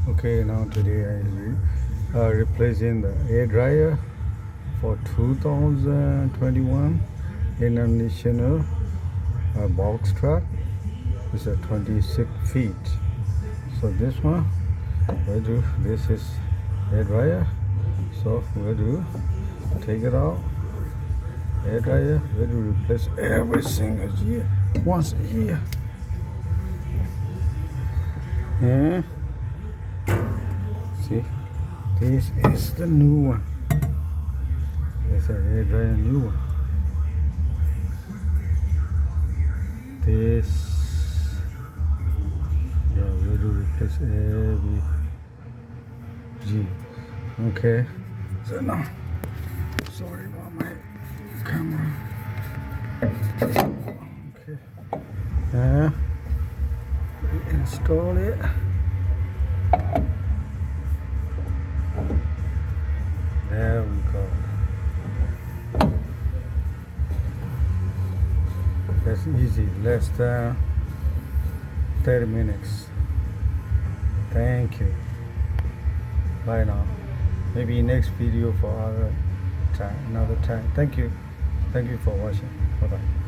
Okay, now today I will replacing the air dryer for 2021 international box truck. It's a 26 feet. So this one we do. This is air dryer. So we do take it out. Air dryer. We do replace every single year, once a year. Yeah. See, this is the new one. It's a air dryer new one. This, yeah, we do replace every G. Okay, so now, sorry about my camera. Okay, we install it. There we go. That's easy, less than 30 minutes. Thank you. Bye now. Maybe next video for other time, another time. Thank you. Thank you for watching. Bye bye.